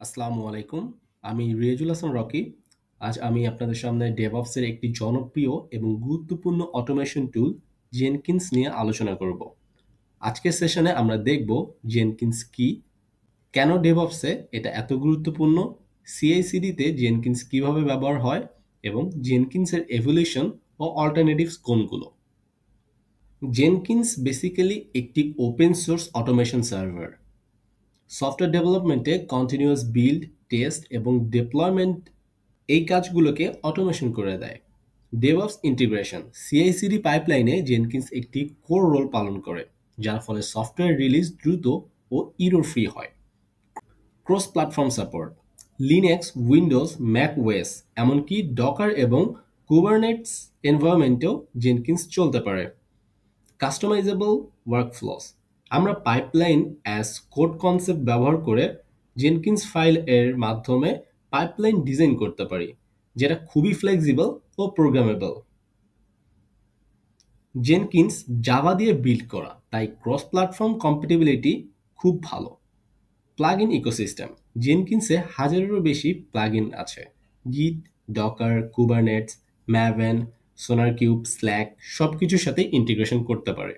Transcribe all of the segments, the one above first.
আসসালামু আলাইকুম। আমি রিয়াজুল হাসান রকি। আজ আমি আপনাদের সামনে DevOps এর একটি জনপ্রিয় এবং গুরুত্বপূর্ণ অটোমেশন টুল জেনকিন্স নিয়ে আলোচনা করব। আজকের সেশনে আমরা দেখব জেনকিন্স কি, কেন DevOps এ এটা এত গুরুত্বপূর্ণ, CI/CD তে জেনকিন্স কিভাবে ব্যবহার হয় এবং জেনকিন্সের এভলিউশন ও অল্টারনেটিভস কোনগুলো। জেনকিন্স বেসিক্যালি একটি open source automation server. Software ডেভেলপমেন্টে কন্টিনিউয়াস বিল্ড, টেস্ট এবং ডিপ্লয়মেন্ট এই কাজগুলোকে অটোমেশন করে দেয়। ডেভঅপস ইন্টিগ্রেশন সিআই/সিডি পাইপলাইনে জেনকিন্স একটি কোর রোল পালন করে, যার ফলে সফটওয়্যার রিলিজ দ্রুত ও ইরর ফ্রি হয়। Cross platform support Linux, Windows, Mac OS এমনকি ডকার এবং কুবারনেটস এনভায়রনমেন্টেও জেনকিন্স চলতে পারে। কাস্টমাইজেবল ওয়ার্কফ্লোস আমরা পাইপলাইন অ্যাজ কোড কনসেপ্ট ব্যবহার করে জেনকিন্স ফাইল এর মাধ্যমে পাইপলাইন ডিজাইন করতে পারি, যেটা খুবই ফ্লেক্সিবল ও প্রোগ্রামেবল। জেনকিন্স জাভা দিয়ে বিল্ড করা, তাই ক্রস প্ল্যাটফর্ম কম্প্যাটিবিলিটি খুব ভালো। প্লাগইন ইকোসিস্টেম জেনকিন্সে হাজারেরও বেশি প্লাগইন আছে। গিট, ডকার, কুবারনেটস, ম্যাভেন, সোনারকিউব, স্ল্যাক সবকিছুর সাথে ইন্টিগ্রেশন করতে পারে।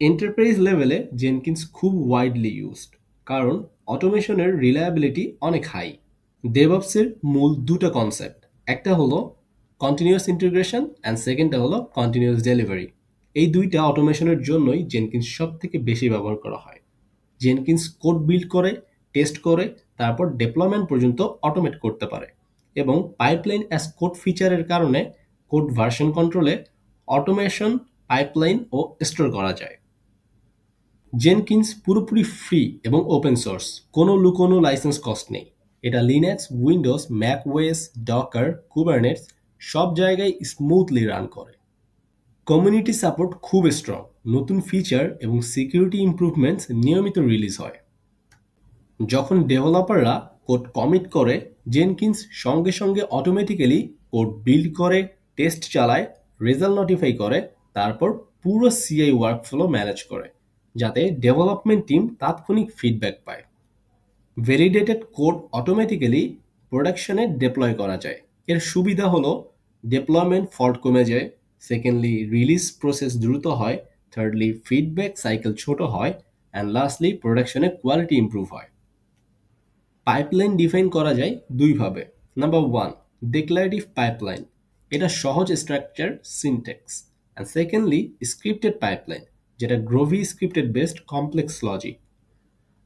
এন্টারপ্রাইজ লেভেলে জেনকিন্স খুব ওয়াইডলি ইউজড, কারণ অটোমেশনের রিলায়াবিলিটি অনেক হাই। ডেভঅপসের মূল দুটো কনসেপ্ট, একটা হলো কন্টিনিউয়াস ইন্টিগ্রেশন অ্যান্ড সেকেন্ডটা হলো কন্টিনিউয়াস ডেলিভারি। এই দুইটা অটোমেশনের জন্যই জেনকিন্স সব থেকে বেশি ব্যবহার করা হয়। জেনকিন্স কোড বিল্ড করে, টেস্ট করে, তারপর ডেপ্লয়মেন্ট পর্যন্ত অটোমেট করতে পারে এবং পাইপলাইন অ্যাজ কোড ফিচারের কারণে কোড ভার্সন কন্ট্রোলে অটোমেশন পাইপলাইন ও স্টোর করা যায়। জেনকিন্স পুরোপুরি ফ্রি এবং ওপেন সোর্স, কোনো লুকোনো লাইসেন্স কস্ট নেই। এটা Linux, Windows, Mac OS, Docker, Kubernetes সব জায়গায় স্মুথলি রান করে। কমিউনিটি সাপোর্ট খুব স্ট্রং, নতুন ফিচার এবং সিকিউরিটি ইমপ্রুভমেন্টস নিয়মিত রিলিজ হয়। যখন ডেভেলপাররা কোড কমিট করে, জেনকিন্স সঙ্গে সঙ্গে অটোমেটিক্যালি কোড বিল্ড করে, টেস্ট চালায়, রেজাল্ট নোটিফাই করে, তারপর পুরো সিআই ওয়ার্কফ্লো ম্যানেজ করে, যাতে ডেভেলপমেন্ট টিম তাৎক্ষণিক ফিডব্যাক পায়। ভ্যালিডেটেড কোড অটোমেটিক্যালি প্রোডাকশনে ডিপ্লয় করা যায়। এর সুবিধা হলো ডিপ্লয়মেন্ট ফল্ট কমে যায়, সেকেন্ডলি রিলিজ প্রসেস দ্রুত হয়, থার্ডলি ফিডব্যাক সাইকেল ছোট হয়, অ্যান্ড লাস্টলি প্রোডাকশনে কোয়ালিটি ইমপ্রুভ হয়। পাইপলাইন ডিফাইন করা যায় দুইভাবে। নাম্বার 1, ডিক্লারেটিভ পাইপলাইন, এটা সহজ structure syntax. And secondly scripted pipeline, যেটা গ্রোভি স্ক্রিপ্টেড বেসড কমপ্লেক্স লজিক।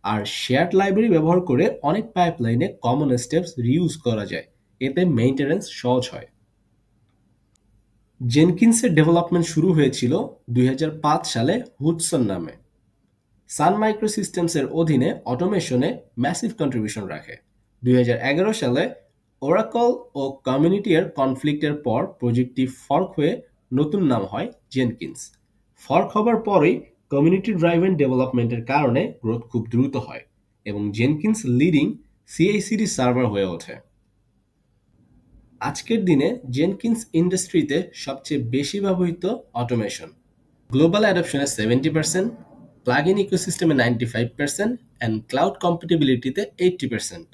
আর শেয়ার্ড লাইব্রেরি ব্যবহার করে অনেক পাইপলাইনে কমন স্টেপস রিউজ করা যায়, এতে মেইনটেনেন্স সহজ হয়। জেনকিন্সের ডেভেলপমেন্ট শুরু হয়েছিল 2005 সালে হুডসন নামে। সান মাইক্রোসিস্টেমসের অধীনে অটোমেশনে ম্যাসিভ কন্ট্রিবিউশন রাখে। 2011 সালে ওরাকল ও কমিউনিটির কনফ্লিক্টের পর প্রজেক্টটি ফর্ক হয়ে নতুন নাম হয় জেনকিন্স। ফর্ক হবার পরেই কমিউনিটি ড্রাইভেন ডেভেলপমেন্টের কারণে গ্রোথ খুব দ্রুত হয় এবং জেনকিন্স লিডিং সিআই/সিডি সার্ভার হয়ে ওঠে। আজকের দিনে জেনকিন্স ইন্ডাস্ট্রিতে সবচেয়ে বেশি ব্যবহৃত অটোমেশন। গ্লোবাল অ্যাডপশনে 70%, প্লাগইন ইকোসিস্টেমে 95% অ্যান্ড ক্লাউড কম্প্যাটিবিলিটিতে 80%।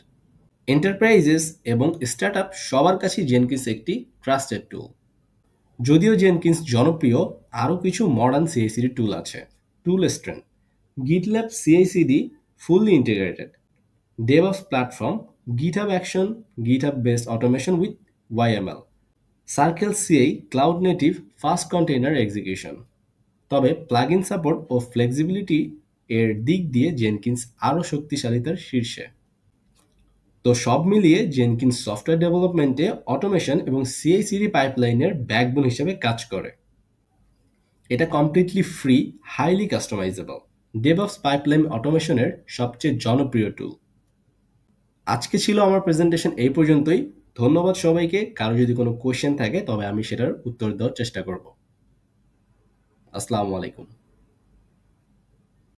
এন্টারপ্রাইজেস এবং স্টার্টআপ সবার কাছেই জেনকিন্স একটি ট্রাস্টেড টুল। যদিও জেনকিন্স জনপ্রিয়, আরও কিছু মডার্ন সিআই/সিডি টুল আছে। Tool strength: GitLab CI CD fully integrated. DevOps platform, GitHub Action, GitHub-based automation with YML. Circle CI, cloud native, fast container execution. তবে প্লাগইন সাপোর্ট ও ফ্লেক্সিবিলিটি এর দিক দিয়ে জেনকিন্স আরও শক্তিশালিতার শীর্ষে। তো সব মিলিয়ে জেনকিন্স সফটওয়্যার ডেভেলপমেন্টে অটোমেশন এবং সিআই/সিডি পাইপলাইনের ব্যাকবোন হিসেবে কাজ করে। এটা completely free, highly customizable, DevOps pipeline অটোমেশনের সবচেয়ে জনপ্রিয় টুল। আজকে ছিল আমার প্রেজেন্টেশন এই পর্যন্তই। ধন্যবাদ সবাইকে। কারো যদি কোনো কোয়েশ্চেন থাকে তবে আমি সেটার উত্তর দেওয়ার চেষ্টা করব। আসসালামু আলাইকুম।